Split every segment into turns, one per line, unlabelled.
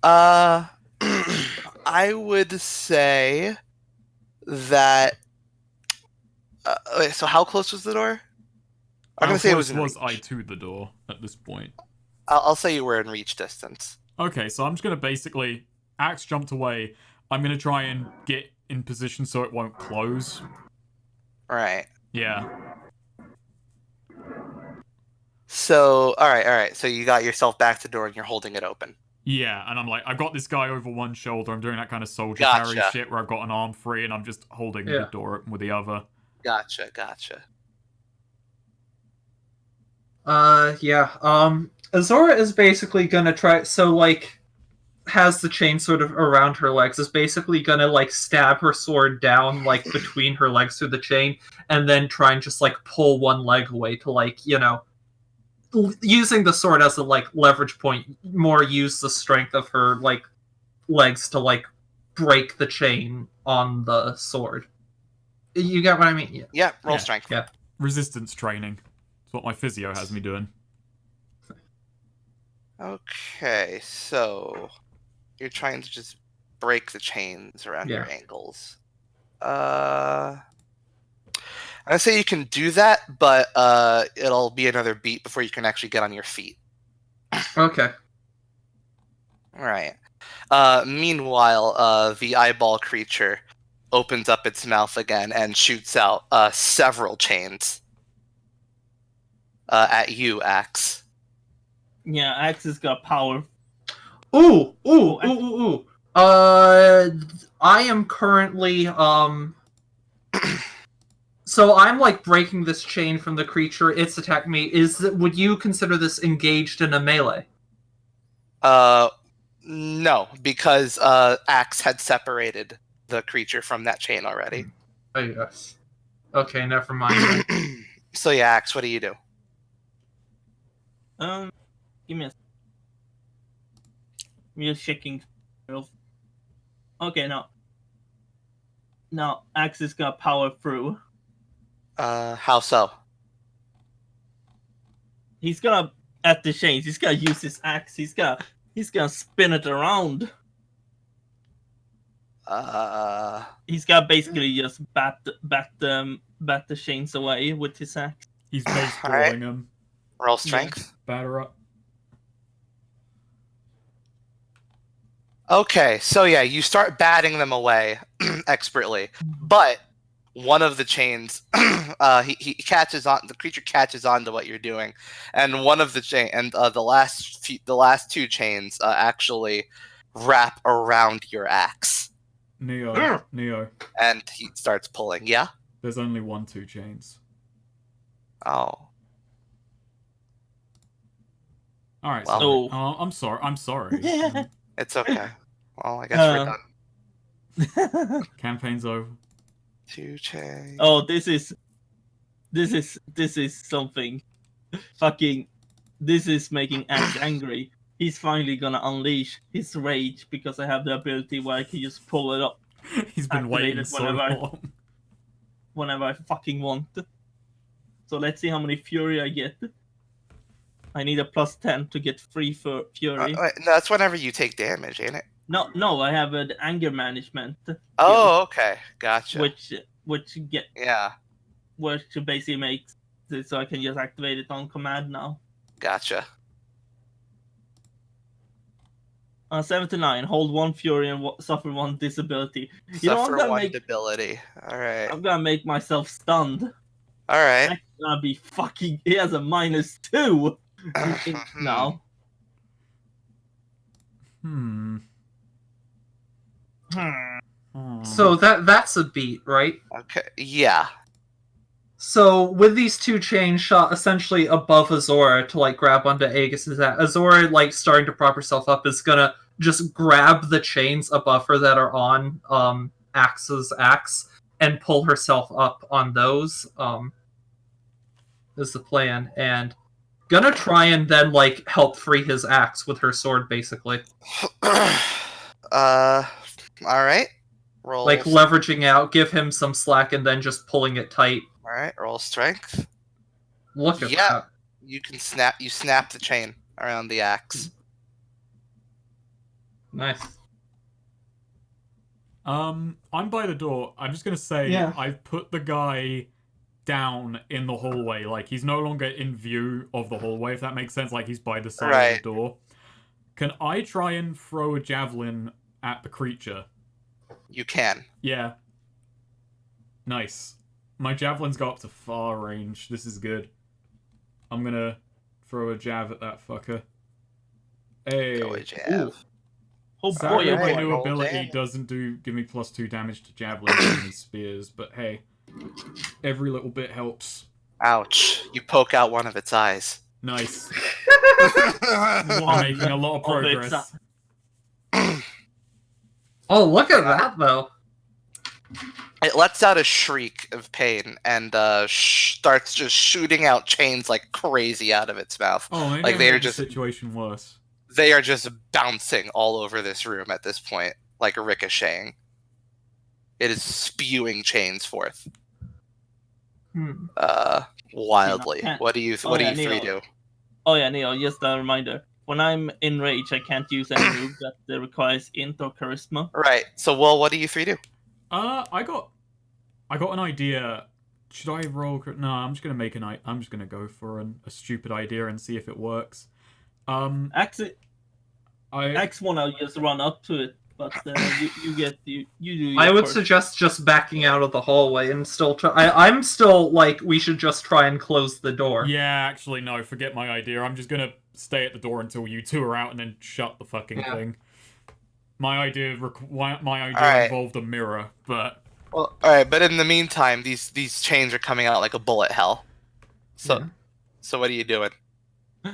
Uh, I would say that. Wait, so how close was the door? I'm
How
gonna say it was
close
in
was I
reach.
to the door at this point?
I'll say you were in reach distance.
Okay, so I'm just gonna basically Axe jumped away. I'm gonna try and get in position so it won't close.
Right.
Yeah.
So, all right. So you got yourself back to the door and you're holding it open.
Yeah, and I'm like, I've got this guy over one shoulder. I'm doing that kind of soldier carry
Gotcha.
shit where I've got an arm free and I'm just holding the
Yeah.
door open with the other.
Gotcha.
Yeah. Azora is basically gonna try. So, like, has the chain sort of around her legs. Is basically gonna like stab her sword down like between her legs through the chain, and then try and just like pull one leg away to using the sword as a like leverage point. More use the strength of her like legs to like break the chain on the sword. You get what I mean?
Yeah, roll
Yeah.
strength.
Yeah.
Resistance training. It's what my physio has me doing.
Okay, so you're trying to just break the chains around your
Yeah.
ankles. I say you can do that, but it'll be another beat before you can actually get on your feet.
Okay.
All right. Meanwhile, the eyeball creature opens up its mouth again and shoots out several chains at you, Axe.
Yeah, Axe has got power.
Ooh. I am currently So I'm like breaking this chain from the creature. It's attacked me. Would you consider this engaged in a melee?
No, because Axe had separated the creature from that chain already.
Oh yes. Okay, never mind.
So yeah, Axe, what do you do?
Give me a. I'm just checking. Okay, now Axe has got power through.
How so?
He's gonna at the chains. He's gonna use his axe. He's gonna spin it around. He's gonna basically just bat the chains away with his axe.
He's baseballing
Alright.
him.
Roll strength.
Batter up.
Okay, so yeah, you start batting them away expertly, but one of the chains, he catches on. The creature catches on to what you're doing, and one of the chain and the last two chains actually wrap around your axe,
Neo.
and he starts pulling. Yeah.
There's only 1-2 chains.
Oh.
Alright,
Well-
so I'm sorry.
It's okay. Well, I guess we're done.
Campaign's over.
2 chains.
Oh, this is something. Fucking, this is making Axe angry. He's finally gonna unleash his rage because I have the ability where I can just pull it up
He's been waiting
Activated
so
whenever
long.
whenever I fucking want. So let's see how many fury I get. I need a +10 to get 3 for fury.
Wait, no, that's whenever you take damage, ain't it?
No, I have an anger management.
Oh, okay, gotcha.
Which
Yeah,
basically makes it so I can just activate it on command now.
gotcha.
79. Hold 1 fury and suffer 1 disability.
Suffer 1 debility. All right.
I'm gonna make myself stunned.
All right.
That's gonna be fucking. He has a -2 now.
Hmm.
So that's a beat, right?
Okay. Yeah.
So with these two chains shot essentially above Azora to like grab onto Agus's axe, Azora like starting to prop herself up is gonna just grab the chains above her that are on Axe's axe and pull herself up on those. Is the plan, and gonna try and then like help free his axe with her sword, basically.
All right. Roll.
Like leveraging out, give him some slack, and then just pulling it tight.
All right. Roll strength.
Look at
Yeah.
that.
You can snap. You snap the chain around the axe.
Nice.
I'm by the door. I'm just gonna say
Yeah.
I've put the guy down in the hallway. Like, he's no longer in view of the hallway, if that makes sense. Like, he's by the side of
Right.
the door. Can I try and throw a javelin at the creature?
You can.
Yeah. Nice. My javelins go up to far range. This is good. I'm gonna throw a jab at that fucker. Hey.
Go with jab.
Ooh. Oh
Sadly,
boy,
my
Alright,
new
roll
ability
damage.
doesn't give me +2 damage to javelins and these spears, but hey, every little bit helps.
Ouch. You poke out one of its eyes.
Nice.
One
I'm making a lot of
of its
progress.
Oh, look at that though.
It lets out a shriek of pain and starts just shooting out chains like crazy out of its mouth.
Oh, maybe
Like,
I
they are
made the
just-
situation worse.
They are just bouncing all over this room at this point, like ricocheting. It is spewing chains forth.
Hmm.
Wildly.
can't-
What do you
Oh, yeah,
three
Neo.
do?
Oh yeah, Neo, just a reminder. When I'm in rage, I can't use any move that requires int or charisma.
Right. So, well, what do you three do?
I got an idea. Should I roll? No, I'm just gonna I'm just gonna go for a stupid idea and see if it works.
Axe wanna just run up to it, but you do. Your
I would
first.
suggest just backing out of the hallway and still try. I'm still like, we should just try and close the door.
Yeah, actually, no. Forget my idea. I'm just gonna stay at the door until you two are out and then shut the fucking
Yeah.
thing. My idea
Alright.
involved a mirror, but
Well, all right. But in the meantime, these chains are coming out like a bullet hell. So,
Yeah.
so what are you doing?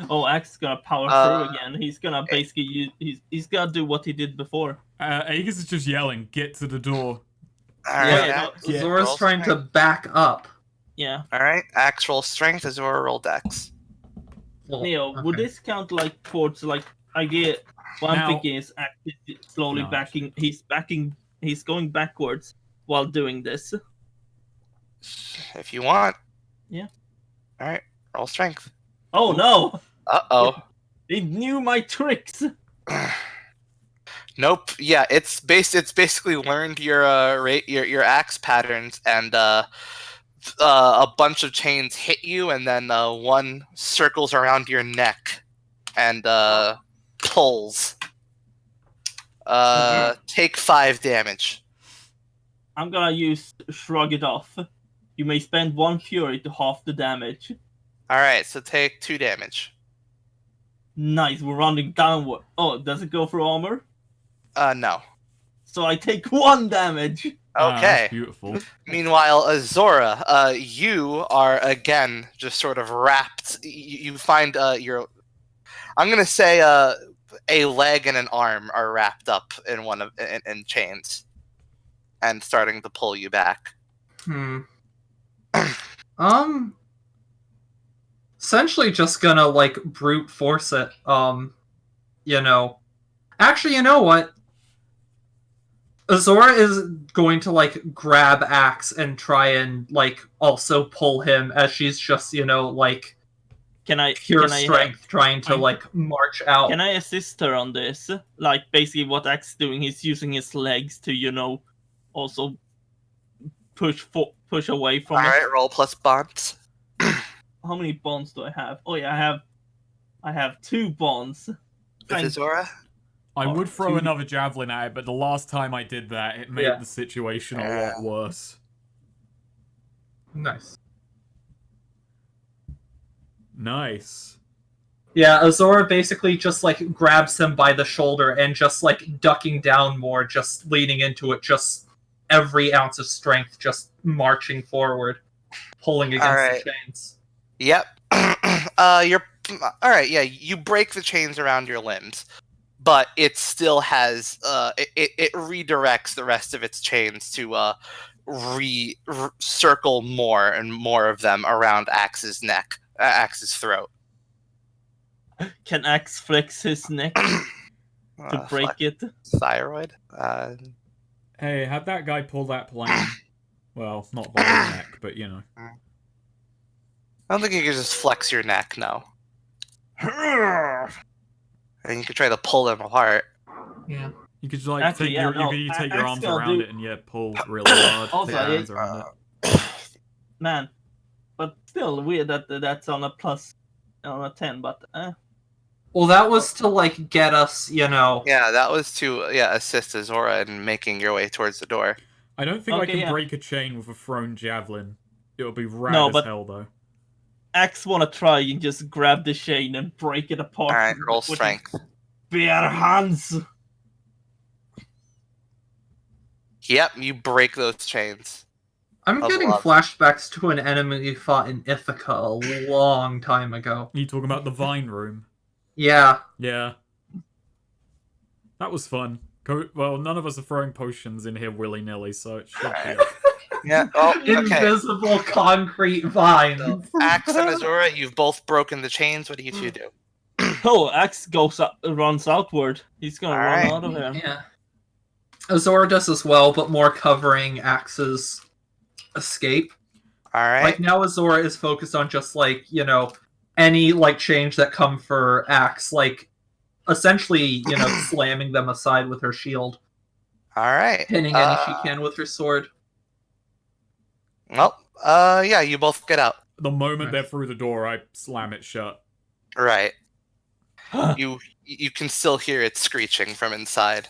Oh, Axe is gonna power
Uh,
through again. He's gonna basically he's gonna do what he did before.
Aegis is just yelling, "Get to the door!"
All
Yeah,
right.
no,
Axe,
yeah.
Zora's
roll
trying to
strength.
back up.
Yeah.
All right. Axe roll strength. Azora roll dex.
Well,
Neo, would
okay.
this count like towards like I get what
Now-
I'm thinking is Axe is slowly
No.
backing. He's going backwards while doing this.
If you want.
Yeah.
All right. Roll strength.
Oh no!
Uh
He knew my tricks.
oh. Nope. Yeah. It's basically learned your your axe patterns, and a bunch of chains hit you, and then one circles around your neck and pulls. Take 5 damage.
I'm gonna use shrug it off. You may spend 1 fury to half the damage.
All right. So take 2 damage.
Nice, we're running downward. Oh, does it go for armor?
No.
So I take 1 damage.
Ah,
Okay.
that's beautiful.
Meanwhile, Azora, you are again just sort of wrapped. You find your, I'm gonna say a leg and an arm are wrapped up in in chains, and starting to pull you back.
Essentially just gonna like brute force it. You know. Actually, you know what? Azora is going to like grab Axe and try and like also pull him as she's just, you know, like
Can I
pure
can
strength trying to
I'm-
like march out.
Can I assist her on this? Like basically what Axe is doing, he's using his legs to, you know, also push away from
All
it.
right, roll plus bonds.
How many bonds do I have? Oh yeah, I have 2 bonds.
With
Thank-
Azora.
I
Oh,
would throw
2.
another javelin at it, but the last time I did that, it made
Yeah.
the situation a lot worse.
Nice.
Nice.
Yeah, Azora basically just like grabs him by the shoulder and just like ducking down more, just leaning into it, just every ounce of strength, just marching forward, pulling against
Alright.
the chains.
Yep. You're all right. Yeah, you break the chains around your limbs, but it still has it redirects the rest of its chains to circle more and more of them around Axe's neck, Axe's throat.
Can Axe flex his neck to break
Fuck,
it?
thyroid.
Hey, have that guy pull that plane. Well, not by the neck, but you know.
I don't think you can just flex your neck. No. And you can try to pull them apart.
Yeah.
You could like
Actually,
take
yeah,
your
no,
you could take
I-
your
Axe
arms
gonna
around
do-
it and pull really hard.
Also,
take your
I-
hands around it.
Man, but still weird that that's on a plus, on a 10. But
Well, that was to like get us,
Yeah, that was to assist Azora in making your way towards the door.
I don't think I
Okay,
can
yeah.
break a chain with a thrown javelin. It'll be rad
No,
as
but-
hell though.
Axe wanna try and just grab the chain and break it apart.
All right, roll
with his
strength.
bare hands.
Yep, you break those chains.
I'm
Of
getting
love.
flashbacks to an enemy we fought in Ithaca a long time ago.
You talking about the vine room?
Yeah.
Yeah. That was fun. Well, none of us are throwing potions in here willy-nilly, so it should be...
Yeah. Oh, okay.
Invisible concrete vine.
So, Axe and Azora, you've both broken the chains. What do you two do?
Oh, Axe runs outward. He's gonna run
Alright.
out of here.
Yeah. Azora does as well, but more covering Axe's escape.
All right.
Like now Azora is focused on just like, any like change that come for Axe, like essentially, slamming them aside with her shield,
All right.
pinning any she can with her sword.
Well, yeah, you both get out.
The moment they're through the door, I slam it shut.
Right. You can still hear it screeching from inside,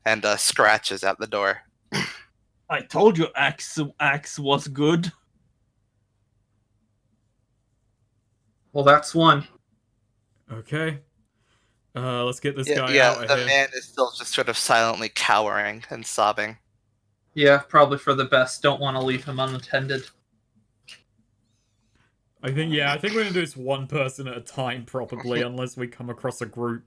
and scratches at the door.
I told you Axe was good.
Well, that's one.
Okay. Let's get this
Yeah,
guy
yeah,
out of
the
here.
man is still just sort of silently cowering and sobbing.
Yeah, probably for the best. Don't want to leave him unattended.
I think we're gonna do this one person at a time, probably, unless we come across a group.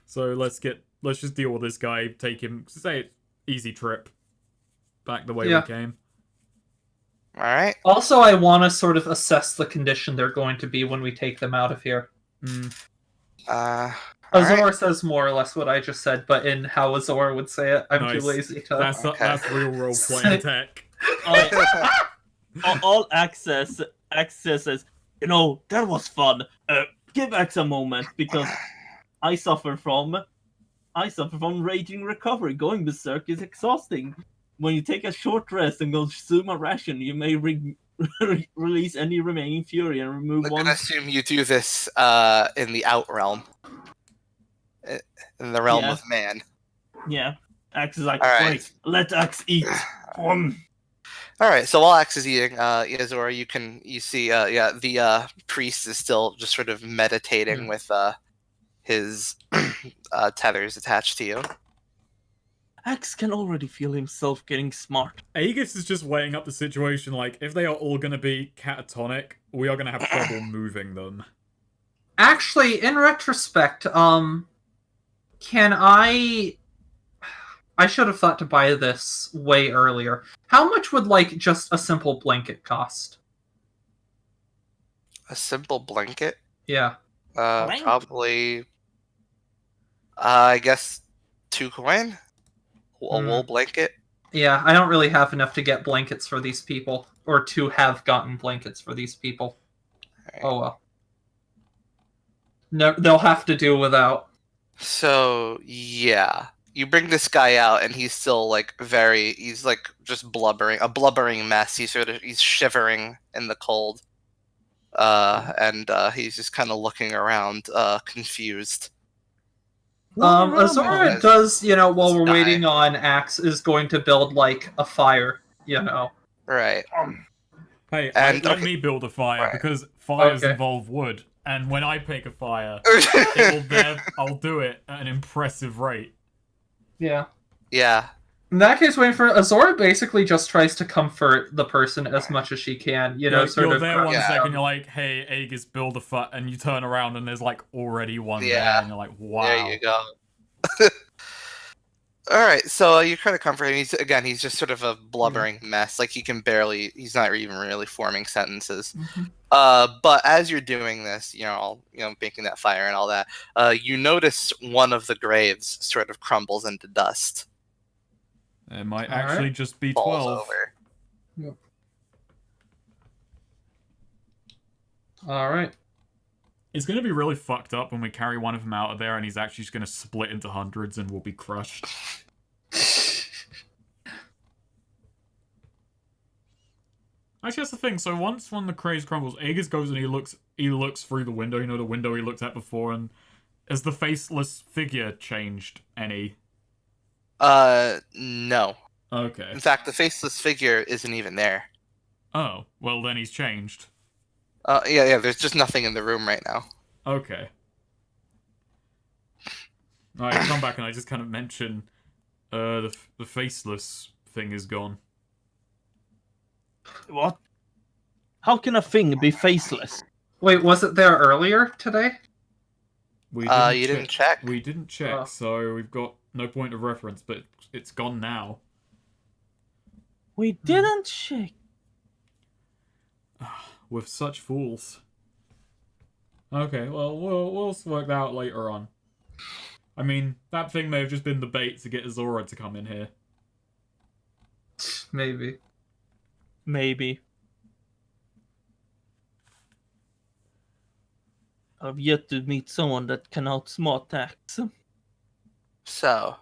So let's just deal with this guy, take him, say, easy trip. Back the way
Yeah.
we came.
All right.
Also, I want to sort of assess the condition they're going to be when we take them out of here.
All
Azora
right.
says more or less what I just said, but in how Azora would say it, I'm
Nice.
too lazy to.
That's real role-playing tech.
All Axe says, is, that was fun. Give Axe a moment, because I suffer from raging recovery. Going berserk is exhausting. When you take a short rest and consume a ration, you may release any remaining fury and remove
I'm
one.
gonna assume you do this in the out realm, in the realm
Yeah.
of man.
Yeah. Axe is like,
All right.
wait, let Axe eat.
All right. So while Axe is eating, Azora, you see, the priest is still just sort of meditating with his tethers attached to you.
Axe can already feel himself getting smart.
Aegis is just weighing up the situation, like, if they are all gonna be catatonic, we are gonna have trouble moving them.
Actually, in retrospect, can I should have thought to buy this way earlier. How much would, like, just a simple blanket cost?
A simple blanket.
Yeah.
Blanket?
Probably. I guess 2 coin. A wool blanket.
Yeah, I don't really have enough to get blankets for these people, or to have gotten blankets for these people.
Right.
Oh well. No, they'll have to do without.
So yeah, you bring this guy out, and he's still like he's like just a blubbering mess. He's shivering in the cold, and he's just kind of looking around, confused.
Azora does, while we're
die.
waiting on Axe, is going to build, like, a fire,
Right.
Hey,
And-
let me build a fire,
Right.
because fires
Okay.
involve wood, and when I pick a fire, I'll do it at an impressive rate.
Yeah.
Yeah.
In that case, waiting for Azora basically just tries to comfort the person as much as she can,
You're
sort of.
there one
Yeah.
second, you're like, hey, Aegis, build a fire, and you turn around and there's like already one there,
Yeah.
and you're like, wow.
There you go. All right, so you try to comfort him. He's just sort of a blubbering mess. Like he's not even really forming sentences. But as you're doing this, making that fire and all that, you notice one of the graves sort of crumbles into dust,
It might
All
actually
right.
just be
falls
12.
over.
All right.
It's going to be really fucked up when we carry one of them out of there and he's actually just going to split into hundreds and we'll be crushed. Actually, that's the thing. So once one of the craze crumbles, Aegis goes and he looks through the window, the window he looked at before, and has the faceless figure changed any?
No.
Okay.
In fact, the faceless figure isn't even there.
Oh, well then he's changed.
Yeah, there's just nothing in the room right now.
Okay. I come back and I just kind of mention, the faceless thing is gone.
What? How can a thing be faceless?
Wait, was it there earlier today?
We
You didn't check?
We didn't check,
Oh.
so we've got no point of reference, but it's gone now.
We didn't check.
With such fools. Okay, well, we'll work that out later on. I mean, that thing may have just been the bait to get Azora to come in here.
Maybe.
Maybe. I've yet to meet someone that can outsmart Axe.
So,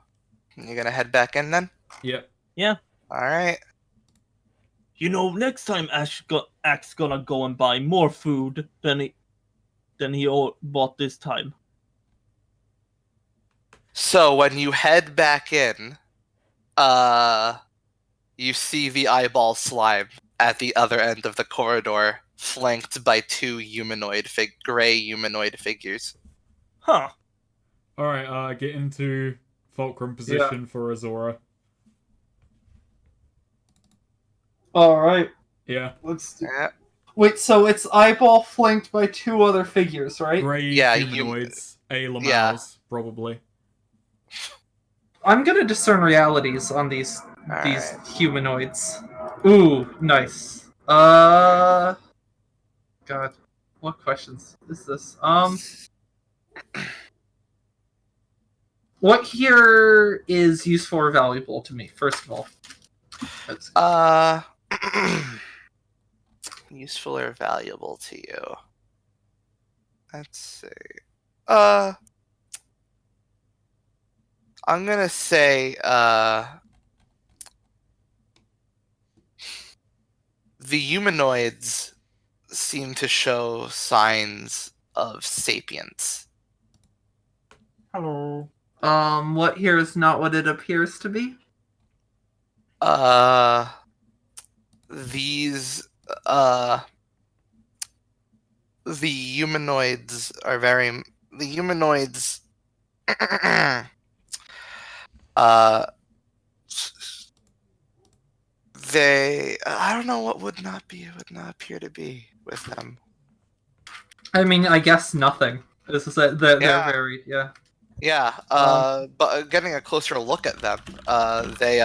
you gonna head back in then?
Yep.
Alright.
You know, next time Axe gonna go and buy more food than he bought this time.
So, when you head back in, you see the eyeball slime at the other end of the corridor, flanked by two gray humanoid figures.
Huh.
Alright, get into fulcrum position for Azora.
Alright,
Yeah.
let's do...
Yeah.
Wait, so it's eyeball flanked by two other figures, right?
Grey
Yeah,
humanoids. Lamals,
Yeah.
probably.
I'm gonna discern realities on these
Alright.
humanoids. Ooh, nice. God. What questions is this? What here is useful or valuable to me, first of all? Let's see.
Useful or valuable to you? Let's see. I'm gonna say, the humanoids seem to show signs of sapience.
Hello.
What here is not what it appears to be?
These, the humanoids are the humanoids, I don't know what would not appear to be with them.
I mean, I guess nothing. This is it. They're
Yeah.
very, yeah.
Yeah, but getting a closer look at them, they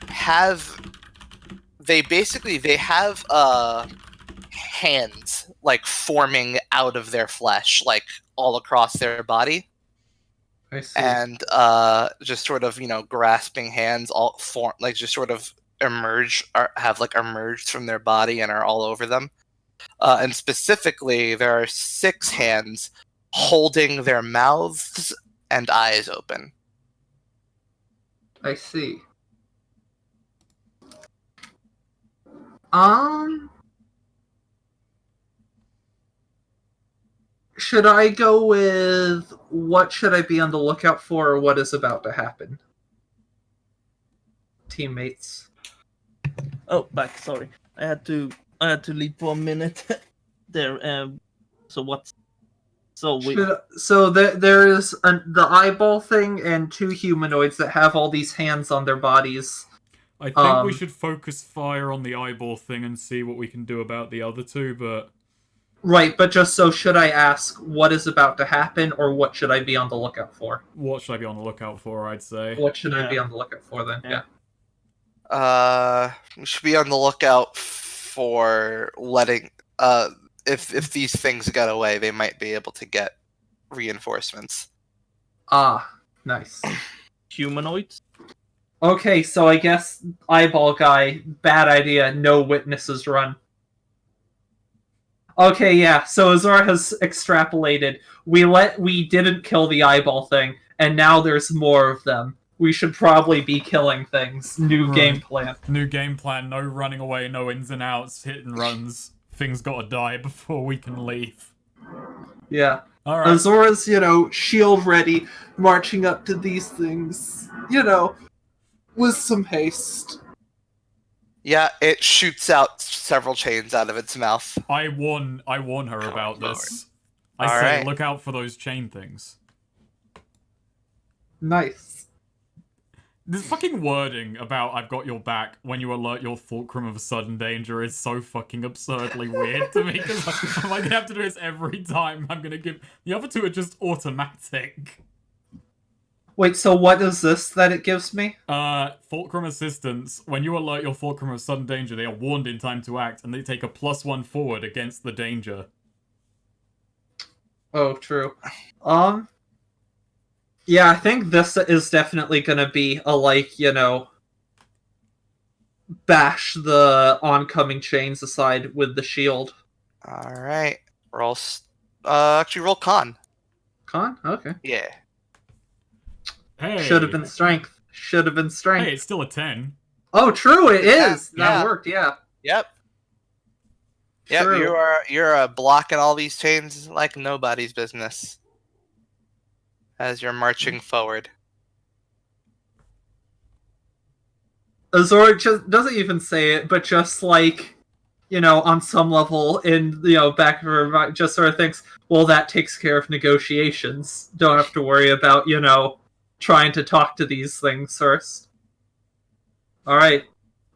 have hands like forming out of their flesh, like all across their body,
I see.
and just sort of grasping hands, all form like just sort of have emerged from their body and are all over them. And specifically, there are 6 hands holding their mouths and eyes open.
I see. Should I go with what should I be on the lookout for, or what is about to happen? Teammates.
Oh, back. Sorry, I had to leave for a minute. There. So what's? So we.
There's the eyeball thing and 2 humanoids that have all these hands on their bodies.
I think we should focus fire on the eyeball thing and see what we can do about the other two, but...
Right, but just so, should I ask what is about to happen, or what should I be on the lookout for?
What should I be on the lookout for, I'd say?
What should I be on the lookout for, then?
Yeah.
We should be on the lookout for letting... if these things get away, they might be able to get reinforcements.
Ah, nice.
Humanoids?
Okay, so I guess eyeball guy, bad idea, no witnesses run. Okay, yeah. So Azor has extrapolated. We didn't kill the eyeball thing, and now there's more of them. We should probably be killing things. New
Right.
game plan.
New game plan, no running away, no ins and outs, hit and runs. Things gotta die before we can leave.
Yeah.
Alright.
Azora's, shield ready, marching up to these things, with some haste.
Yeah, it shoots out several chains out of its mouth.
I warn her about this. I
All
say,
right.
look out for those chain things.
Nice.
This fucking wording about "I've got your back" when you alert your fulcrum of sudden danger is so fucking absurdly weird to me, because I'm like, gonna have to do this every time I'm gonna give... The other two are just automatic.
Wait, so what is this that it gives me?
Fulcrum assistance. When you alert your fulcrum of sudden danger, they are warned in time to act, and they take a +1 forward against the danger.
Oh, true. Yeah, I think this is definitely gonna be a, bash the oncoming chains aside with the shield.
All right. Roll. Actually, roll con.
Con? Okay.
Yeah.
Hey!
Should have been strength. Should have been strength.
Hey, it's still a 10.
Oh, true, it
Yeah,
is! That
yeah.
worked, yeah.
Yep. Yep.
True.
You're blocking all these chains like nobody's business as you're marching forward.
Azor just doesn't even say it, but just on some level in back of her mind, just sort of thinks, well, that takes care of negotiations. Don't have to worry about trying to talk to these things first. All right,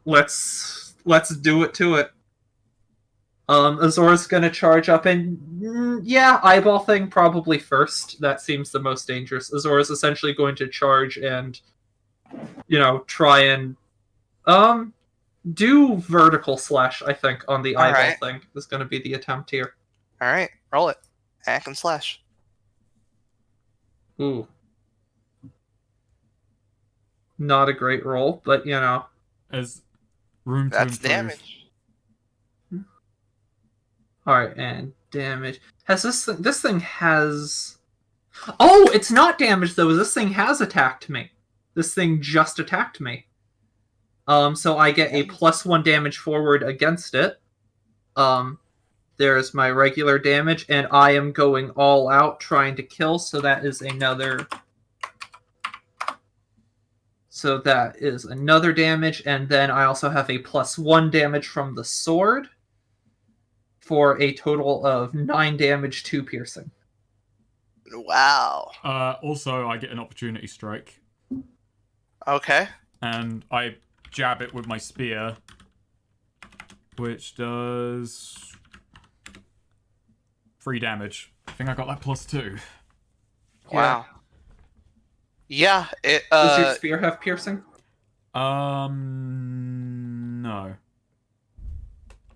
let's do it to it. Azor's gonna charge up, and yeah, eyeball thing probably first. That seems the most dangerous. Azor's essentially going to charge and try and do vertical slash, I think, on the eyeball
Alright.
thing. Is going to be the attempt here.
All right. Roll it. Hack and slash.
Ooh. Not a great roll, but
As room to
That's
improve.
damage.
Alright, and damage. Has this thing has... Oh, it's not damage, though. This thing has attacked me. This thing just attacked me. So I get a +1 damage forward against it. There's my regular damage, and I am going all out trying to kill, so that is another... So that is another damage, and then I also have a +1 damage from the sword for a total of 9 damage, 2 piercing.
Wow.
Also, I get an opportunity strike,
Okay.
and I jab it with my spear, which does 3 damage. I think I got that +2.
Wow. Yeah. It.
Does your spear have piercing?
No.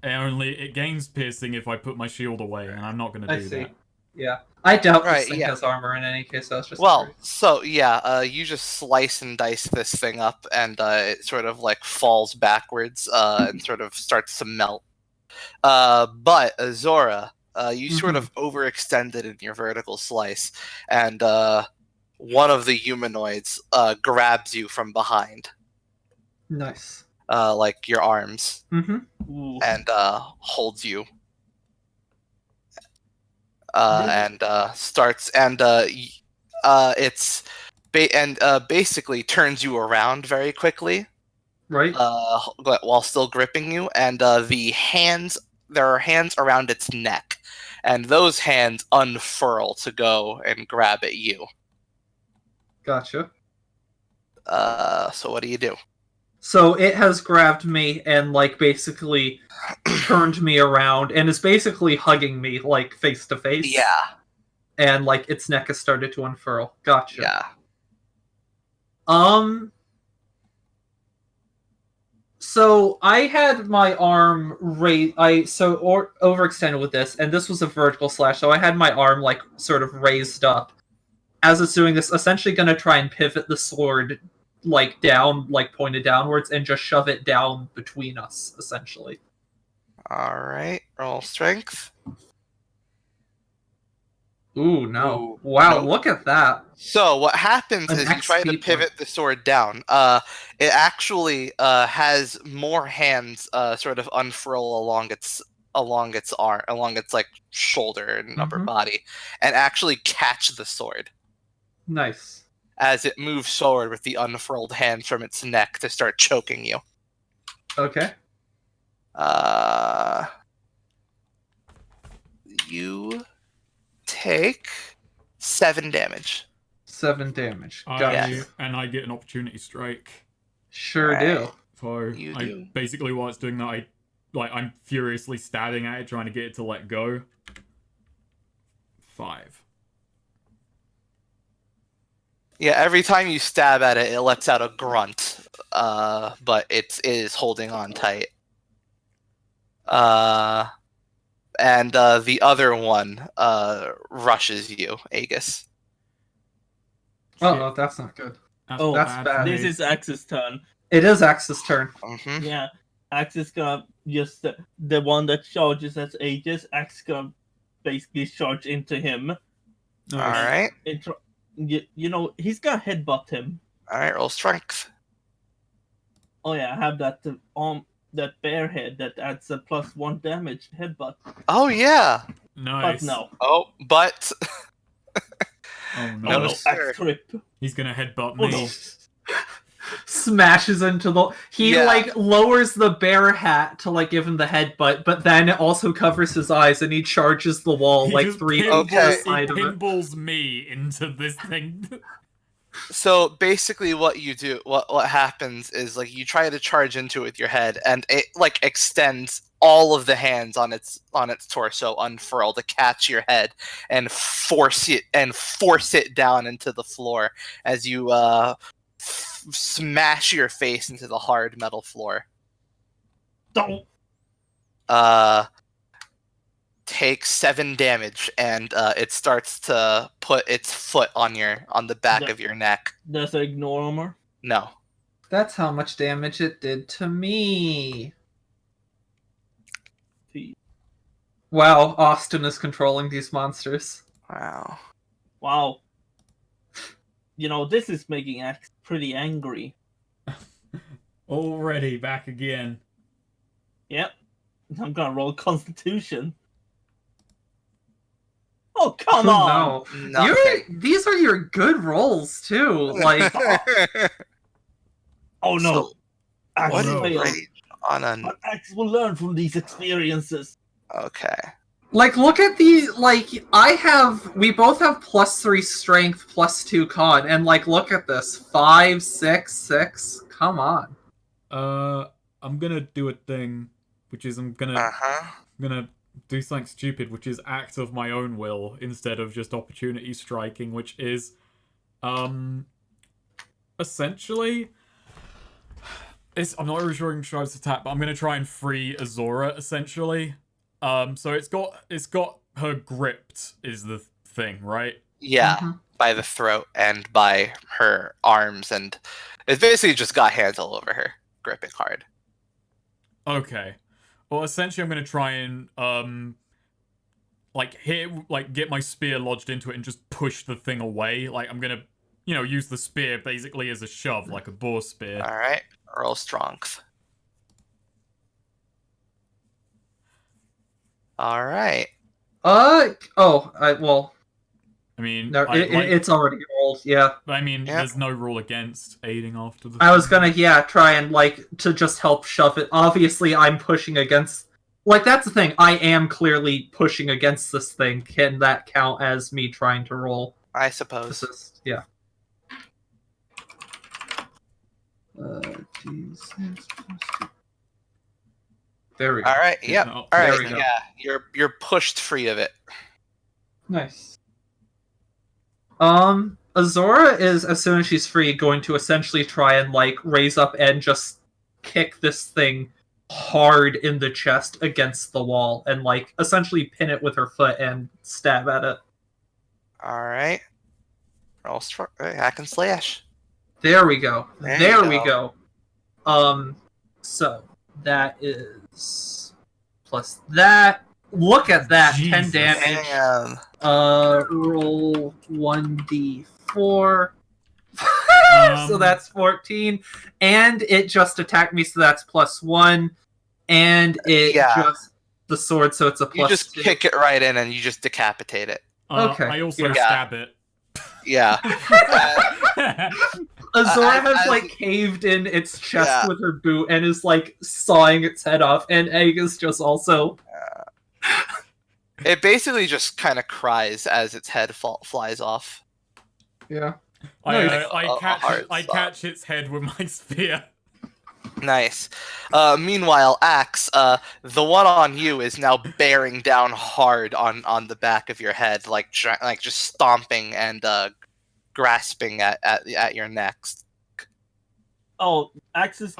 It gains piercing if I put my shield away, and I'm not going to
I
do
see.
that.
Yeah. I doubt
Right,
this thing
yeah.
has armor in any case. I was just
Well,
curious.
so yeah, you just slice and dice this thing up, and it sort of like falls backwards and sort of starts to melt. But Azora, you sort of overextended in your vertical slice, and one of the humanoids grabs you from behind,
Nice.
like your arms,
Mm-hmm.
Ooh.
and holds you. And starts and it's basically turns you around very quickly,
Right?
while still gripping you. And there are hands around its neck, and those hands unfurl to go and grab at you.
Gotcha.
So what do you do?
So it has grabbed me and basically turned me around and is basically hugging me face to face.
Yeah,
And its neck has started to unfurl. Gotcha.
yeah.
So I had my arm overextended with this, and this was a vertical slash. So I had my arm sort of raised up. As it's doing this, essentially going to try and pivot the sword down, pointed downwards, and just shove it down between us, essentially.
All right, roll strength.
Ooh, no.
Ooh,
Wow,
nope.
look at that.
So what happens
An
is you try to
XP
pivot
point.
the sword down. It actually has more hands sort of unfurl along its arm, along its like shoulder and upper
Mhm.
body, and actually catch the sword
Nice.
as it moves forward with the unfurled hands from its neck to start choking you.
Okay.
You take 7 damage.
7 damage.
I
Gotcha.
and I get an opportunity strike.
Sure
Right.
do.
So
You do.
basically while it's doing that, I'm furiously stabbing at it, trying to get it to let go. 5.
Yeah, every time you stab at it, it lets out a grunt, but it is holding on tight. And the other one rushes you, Aegis.
Oh, that's not good.
That's
Oh,
That's
bad
bad.
for me.
This is Axe's turn.
It is Axe's turn.
Mm-hmm.
Yeah, Axe is gonna just the one that charges at Aegis. Axe gonna basically charge into him.
All right.
You know he's gonna headbutt him.
All right. Roll strength.
Oh yeah, I have that that bear head that adds a +1 damage headbutt.
Oh yeah.
Nice.
But no.
Oh, but
Oh
Oh
no.
No,
no,
sir.
Axe trip.
He's gonna headbutt
Oh
me.
no.
Smashes into the. He
Yeah.
like lowers the bear hat to like give him the headbutt, but then it also covers his eyes, and he charges the wall
He
like
just
3
pinballs,
feet
Okay.
he
side of it.
pinballs me into this thing.
so basically, what you do, what happens is like you try to charge into it with your head, and it like extends all of the hands on its torso unfurl to catch your head and force it down into the floor as you smash your face into the hard metal floor.
Don't.
Takes 7 damage, and it starts to put its foot on the back
Yeah.
of your neck.
Does I ignore armor?
No.
That's how much damage it did to me. Wow, Austin is controlling these monsters.
Wow.
Wow. You know this is making Axe pretty angry.
Already back again.
Yep. I'm gonna roll Constitution. Oh come on!
No. These are your good rolls too. Like
Oh no!
So,
Axe
what
no.
is
failed.
rage on an?
But Axe will learn from these experiences.
Okay.
Like, look at the, like, we both have +3 strength, +2 con, and, like, look at this. 5, 6, 6. Come on.
I'm gonna do a thing, which is I'm gonna do something stupid, which is act of my own will instead of just opportunity striking, which is, essentially, I'm not really sure I can try this attack, but I'm gonna try and free Azora, essentially. So it's got her gripped is the thing, right?
Yeah,
Mhm.
by the throat and by her arms, and it's basically just got hands all over her, gripping hard.
Okay. Well, essentially, I'm gonna try and get my spear lodged into it and just push the thing away. Like I'm gonna, use the spear basically as a shove, like a boar spear.
All right, roll strength. All right.
I mean,
No, it's already rolled, yeah.
yeah.
Yeah.
There's no rule against aiding after the.
I was gonna, try and, like, to just help shove it. Obviously, I'm pushing against... Like, that's the thing. I am clearly pushing against this thing. Can that count as me trying to roll?
I suppose.
Assist? Yeah. There we go.
All right. Yep.
Oh,
All
there
right.
we go.
Yeah. You're pushed free of it.
Nice. Azora is, as soon as she's free, going to essentially try and, like, raise up and just kick this thing hard in the chest against the wall and, like, essentially pin it with her foot and stab at it.
All right. Roll hack and slash.
There we go.
There
There
you
we go. So that is plus that. Look at that, 10
Jesus.
damage.
Damn.
Roll 1d4. So that's 14. And it just attacked me, so that's +1. And it just the sword, so it's a
You just
+2.
kick it right in and you just decapitate it.
Okay.
I also
Yeah.
stab it.
Yeah.
Azora has
as-
caved in its chest
Yeah.
with her boot and is sawing its head off, and Egg is just also.
It basically just kind of cries as its head flies off.
Yeah.
I catch its head with my spear.
Nice. Meanwhile, Axe, the one on you is now bearing down hard on the back of your head, like just stomping and grasping at your necks.
Oh, Axe is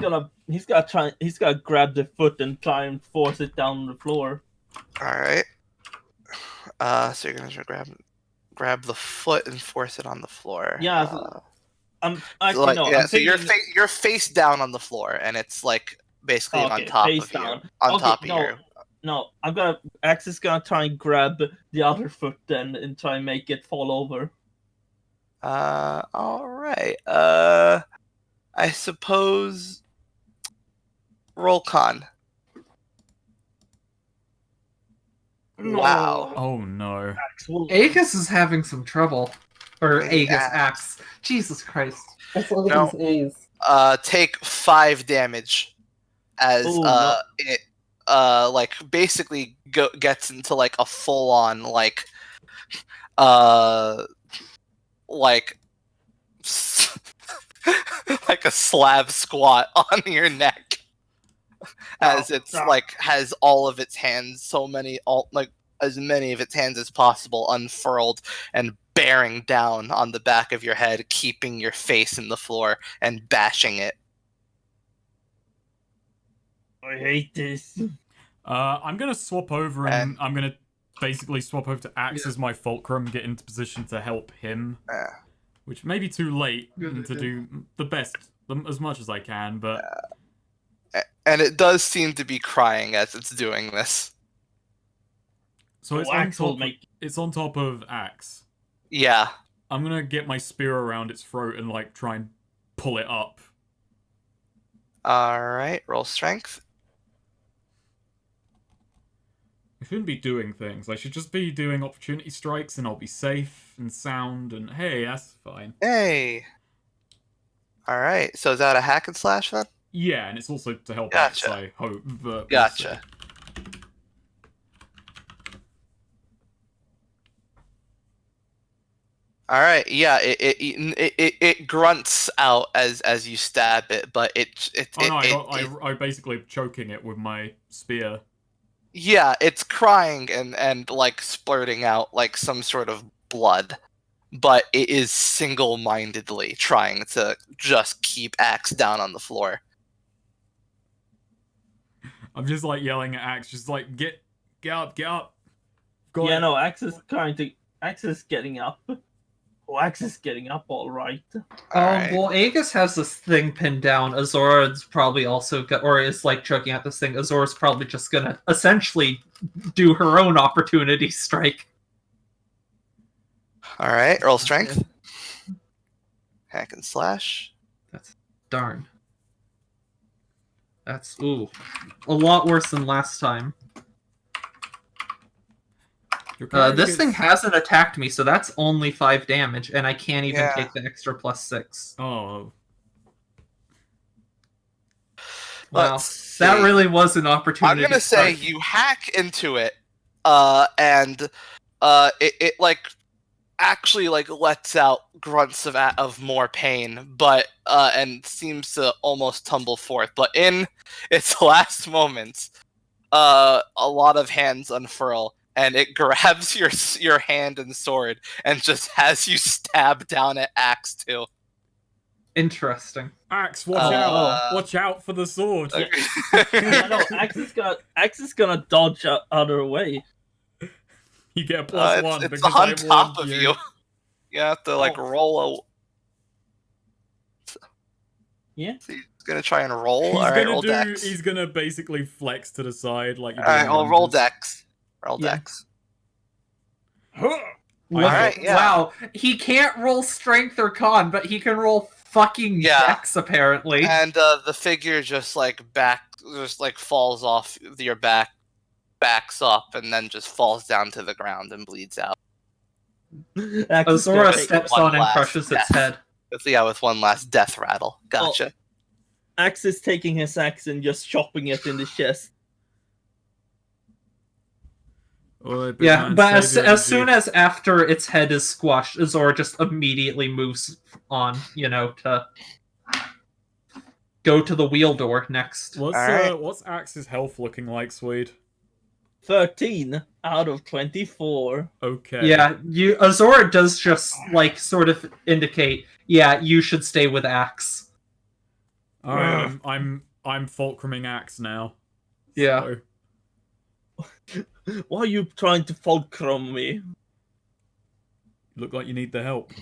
he's gotta grab the foot and try and force it down the floor.
All right. So you're gonna try to grab the foot and force it on the floor.
Yeah, actually no.
Yeah.
I'm
So you're
thinking-
you're face down on the floor, and it's basically on top
face
of you.
down.
On
Okay,
top of
no.
you.
No, Axe is gonna try and grab the other foot then and try and make it fall over.
All right. I suppose. Roll con. Wow.
Oh no.
Axe will...
Aegis is having some trouble. Or
Hey,
Aegis,
Axe.
Axe. Jesus Christ. That's all
No.
these A's.
Take 5 damage as
Ooh, no.
it basically gets into a full on like like a slab squat on your neck as it's has all of its hands, as many of its hands as possible unfurled and bearing down on the back of your head, keeping your face in the floor and bashing it.
I hate this.
I'm gonna swap over and I'm gonna basically swap over to Axe as my fulcrum, get into position to help him. Which may be too late to do the best, as much as I can, but...
And it does seem to be crying as it's doing this.
So it's on top of Axe.
Yeah.
I'm gonna get my spear around its throat and try and pull it up.
Alright, roll strength.
I shouldn't be doing things. I should just be doing opportunity strikes and I'll be safe and sound and hey, that's fine.
Hey. Alright, so is that a hack and slash then?
Yeah, and it's also to help
Gotcha.
Axe, I hope. But
Gotcha. All right, yeah, it grunts out as you stab it, but
I basically choking it with my spear.
Yeah, it's crying and splurting out some sort of blood, but it is single-mindedly trying to just keep Axe down on the floor.
I'm just yelling at Axe, just get up, get up. Go
Yeah,
on.
no, Axe is getting up. Oh, Axe is getting up all right.
Alright.
Well, Aegis has this thing pinned down. Azora's probably also is choking at this thing. Azora's probably just gonna essentially do her own opportunity strike.
Alright, roll strength. Hack and slash.
Darn. That's a lot worse than last time. This thing hasn't attacked me, so that's only 5 damage, and I can't even take the extra +6.
Oh.
Wow,
Let's
that
see.
really was an opportunity.
I'm gonna say you hack into it, and it actually lets out grunts of more pain, but and seems to almost tumble forth. But in its last moments, a lot of hands unfurl, and it grabs your hand and sword and just has you stab down at Axe too.
Interesting.
Axe, watch out! Watch out for the sword.
Yeah, no, Axe is gonna dodge out of her way.
You get a +1
it's
because
on
I
top
warned
of you. You have to roll a.
Yeah.
He's gonna try and roll.
He's
All right,
gonna
roll
do.
dex.
He's gonna basically flex to the side like you're
All right,
doing
I'll roll
lunges.
dex. Roll
Yeah.
dex.
Look
Alright,
at-
yeah.
Wow, he can't roll strength or con, but he can roll fucking
Yeah.
dex apparently.
And the figure just falls off your back, backs up, and then just falls down to the ground and bleeds out.
Azora
take
steps
one
on and
last
crushes its
death.
head.
With one last death rattle. Gotcha.
Axe is taking his axe and just chopping it in the chest.
Oi, big
Yeah,
man,
but
save your
as
energy.
soon as after its head is squashed, Azora just immediately moves on, to go to the wheel door next.
Alright.
What's Axe's health looking like, Swede?
13 out of 24.
Okay.
Yeah, Azora does just sort of indicate, yeah, you should stay with Axe.
Alright, I'm fulcruming Axe now.
Yeah.
So,
Why are you trying to fulcrum me?
look like you need the help.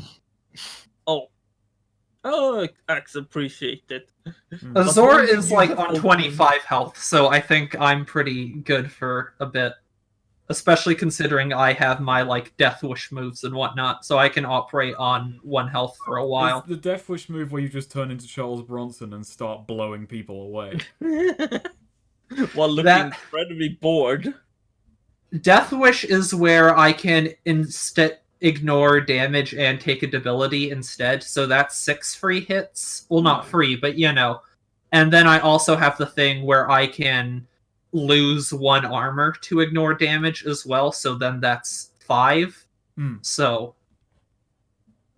Oh, Axe appreciate it.
Azora
when
is
you
on
have
25 health, so I think I'm pretty good for a bit. Especially considering I have my Death Wish moves and whatnot, so I can operate on 1 health for a while.
Is the Death Wish move where you just turn into Charles Bronson and start blowing people away?
While looking incredibly bored.
Death Wish is where I can instead ignore damage and take a debility instead, so that's 6 free hits. Well, not free, but And then I also have the thing where I can lose 1 armor to ignore damage as well, so then that's 5. So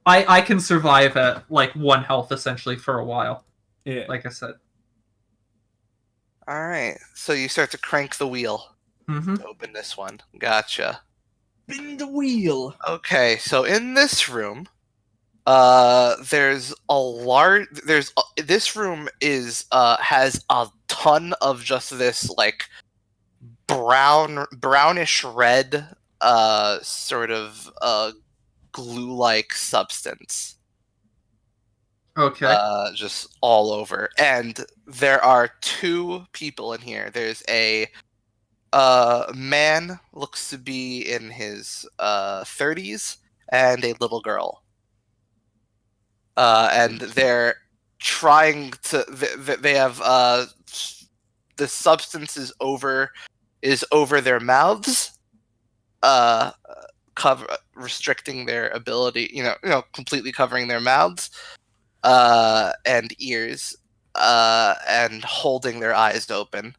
I can survive at 1 health essentially for a while.
Yeah.
Like I said.
Alright, so you start to crank the wheel.
Mm-hmm.
To open this one. Gotcha.
Spin the wheel.
Okay, so in this room, this room has a ton of just this brownish red sort of glue-like substance.
Okay.
Just all over. And there are 2 people in here. There's a man, looks to be in his 30s, and a little girl. And they're trying to. They have the substance is over their mouths, restricting their ability. Completely covering their mouths, and ears, and holding their eyes open.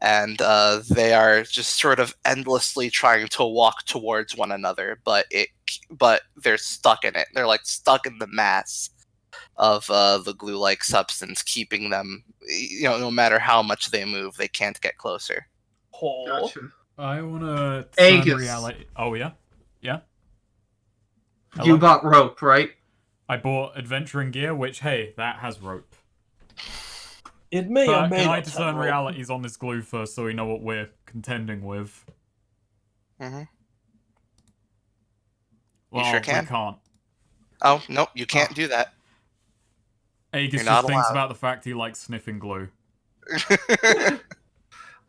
And they are just sort of endlessly trying to walk towards one another, but they're stuck in it. They're stuck in the mass of the glue-like substance, keeping them. No matter how much they move, they can't get closer.
Gotcha.
I wanna
Aegis.
turn reality. Oh yeah, yeah.
You
Hello?
bought rope, right?
I bought adventuring gear, which hey, that has rope.
It may or
But
may
can
not
I
have
discern
rope.
realities on this glue first, so we know what we're contending with?
Mm-hmm.
Well,
sure can.
we can't.
Oh nope, you can't do that.
Aegis
You're not
just thinks
allowed.
about the fact he likes sniffing glue.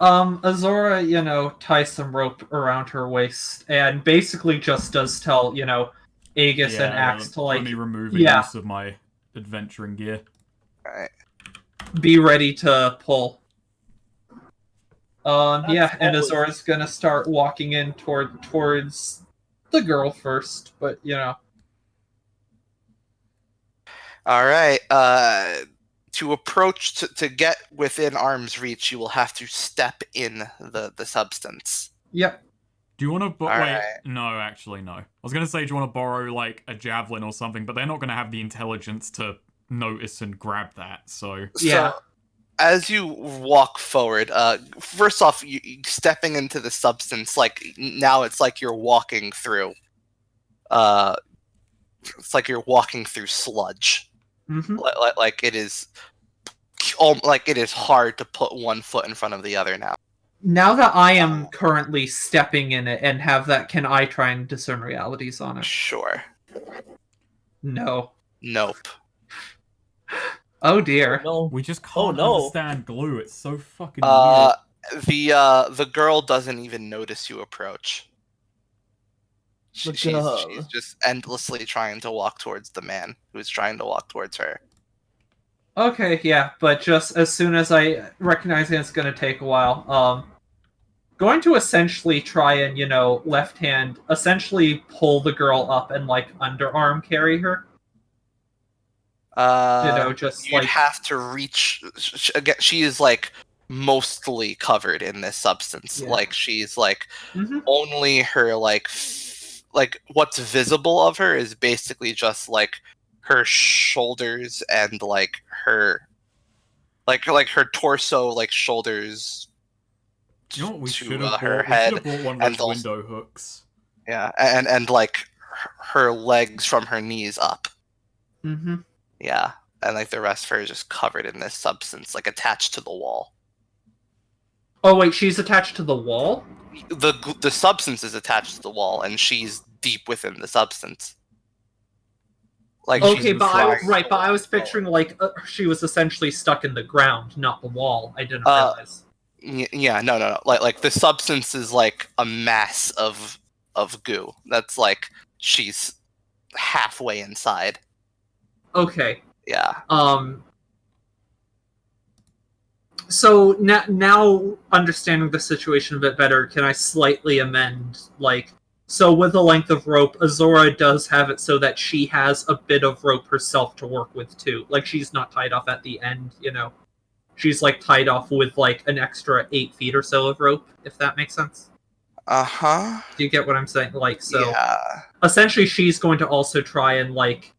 Azora, ties some rope around her waist and basically just does tell, Aegis and Axe to
let me remove
yeah.
use of my adventuring gear.
Alright.
be ready to pull. Yeah, and
always-
Azora's gonna start walking in towards the girl first, but
Alright, to approach, to get within arm's reach, you will have to step in the substance.
Yep.
Do you want to? Wait,
Alright.
no, actually, no. I was gonna say, do you want to borrow a javelin or something? But they're not gonna have the intelligence to notice and grab that. So
Yeah.
So, as you walk forward, first off, you stepping into the substance, now it's like you're walking through. It's like you're walking through sludge.
Mm-hmm.
Like it is hard to put one foot in front of the other now.
Now that I am currently stepping in it and have that, can I try and discern realities on it?
Sure.
No.
Nope.
Oh dear.
No.
We just
Oh,
can't
no.
understand glue. It's so fucking weird.
The girl doesn't even notice you approach.
The
She's
girl.
just endlessly trying to walk towards the man who's trying to walk towards her.
Okay, yeah, but just as soon as I recognize it's going to take a while, going to essentially try and, left hand, essentially pull the girl up and, like, underarm carry her. Just
You'd
like...
have to reach. Again, she is like mostly covered in this substance.
Yeah.
Like she's like
Mm-hmm.
only her like what's visible of her is basically just like her shoulders and like her like her torso, like shoulders
You know what we
to
should have
her
bought? We should
head,
have bought one of
and
those
also,
window hooks.
yeah, and like her legs from her knees up.
Mm-hmm.
Yeah, and like the rest of her is just covered in this substance, like attached to the wall.
Oh, wait, she's attached to the wall?
The substance is attached to the wall, and she's deep within the substance. Like
Okay,
she's trying
but I was
to
picturing, like, she was essentially stuck in the ground, not the wall. I didn't
Uh,
realize.
Yeah, no. Like the substance is like a mass of goo. That's like she's halfway inside.
Okay.
Yeah.
So now understanding the situation a bit better, can I slightly amend, like, so with the length of rope, Azora does have it so that she has a bit of rope herself to work with too. Like, she's not tied off at the end, She's, like, tied off with, like, an extra 8 feet or so of rope, if that makes sense.
Uh-huh.
Do you get what I'm saying? Like, so
Yeah.
essentially she's going to also try and, like,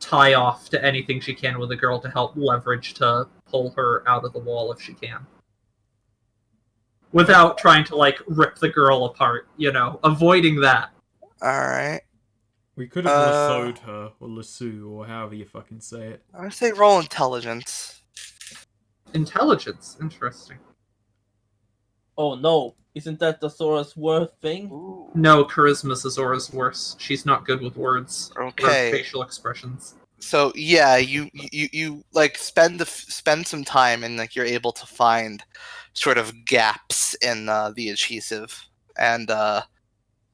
tie off to anything she can with the girl to help leverage to pull her out of the wall if she can. Without trying to, like, rip the girl apart, avoiding that.
Alright.
We could have lassoed her, or lasso, or however you fucking say it.
I would say roll intelligence.
Intelligence. Interesting.
Oh no, isn't that the Sora's worth thing?
Ooh.
No, Charisma's Azora's worse. She's not good with words or
Okay.
facial expressions.
So yeah, you like spend some time, and like you're able to find sort of gaps in the adhesive, and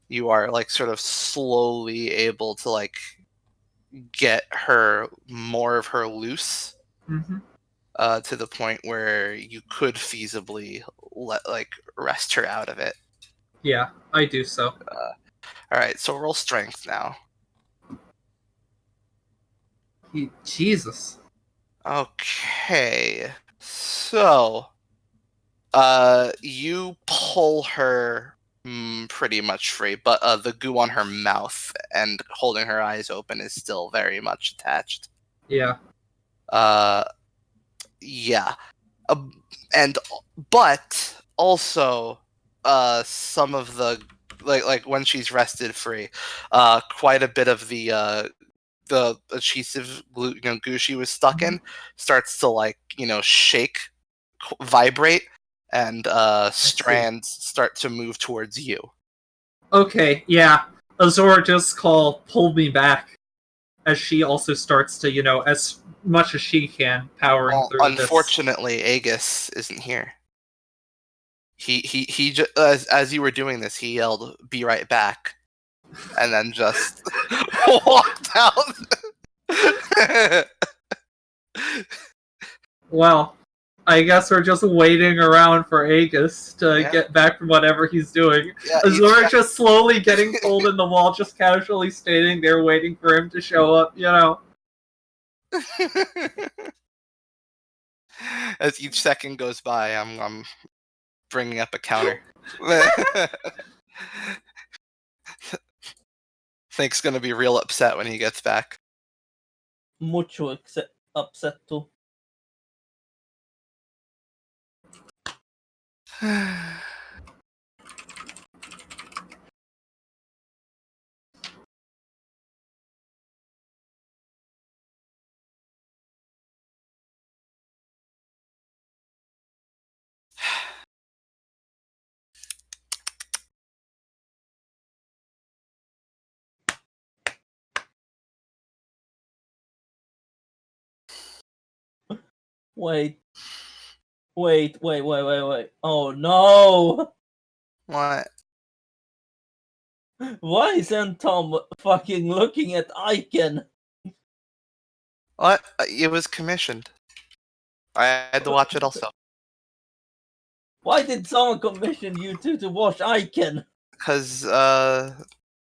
you are like sort of slowly able to like get her more of her loose,
Mm-hmm.
to the point where you could feasibly rest her out of it.
Yeah, I do so.
All right, so roll strength now.
Jesus.
Okay, so you pull her pretty much free, but the goo on her mouth and holding her eyes open is still very much attached.
Yeah.
Yeah. And but also some of the like when she's rested free, quite a bit of the adhesive glue, goo she was stuck in starts to like shake, vibrate, and strands start to move towards you.
Okay, yeah. Azora just pull me back as she also starts to, as much as she can, powering
Well,
through this.
unfortunately, Aegis isn't here. He as you were doing this, he yelled, "Be right back," and then just walked out.
Well, I guess we're just waiting around for Aegis to
Yeah.
get back from whatever he's doing.
Yeah,
Azora just slowly getting pulled in the wall, just casually standing there waiting for him to show up,
As each second goes by, I'm bringing up a counter. Thank's gonna be real upset when he gets back.
Mucho upset too. Wait. Wait. Oh no!
What?
Why isn't Tom fucking looking at Icon?
What? It was commissioned. I had to watch it also.
Why did someone commission you two to watch Icon?
Because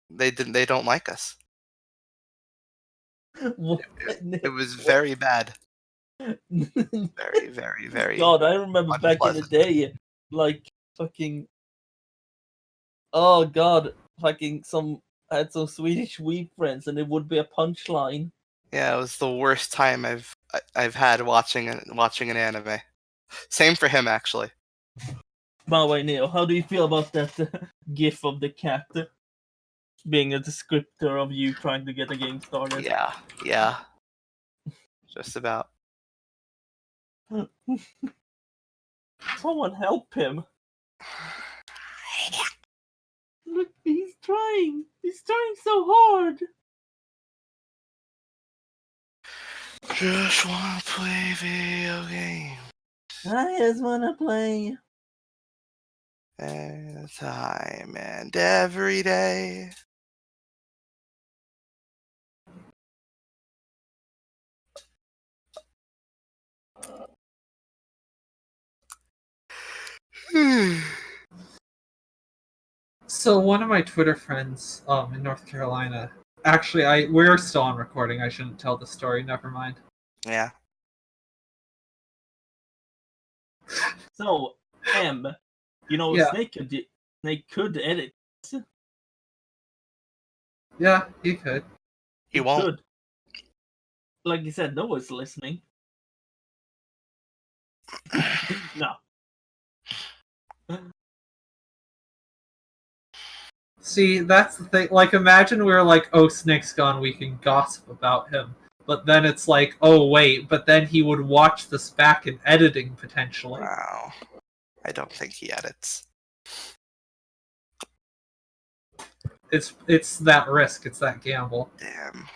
they don't like us. It was very bad. Very, very, very
God, I remember back in the
unpleasant.
day, like fucking. Oh God, fucking I had some Swedish weeb friends, and it would be a punchline.
Yeah, it was the worst time I've had watching an anime. Same for him, actually.
By the way, Neil, how do you feel about that gif of the cat being a descriptor of you trying to get a game started?
Yeah. Just about.
Someone help him! Look, he's trying! He's trying so hard!
Just wanna play video games
I just wanna play.
all the time and every day.
So one of my Twitter friends in North Carolina, actually, we're still on recording. I shouldn't tell the story. Never mind.
Yeah.
So, M,
Yeah.
Snake could edit.
Yeah, he could.
He won't.
Could. Like you said, no one's listening. No.
See, that's the thing. Like, imagine we were like, "Oh, Snake's gone. We can gossip about him." But then it's like, "Oh, wait." But then he would watch this back in editing potentially.
Wow. I don't think he edits.
It's that risk. It's that gamble.
Damn.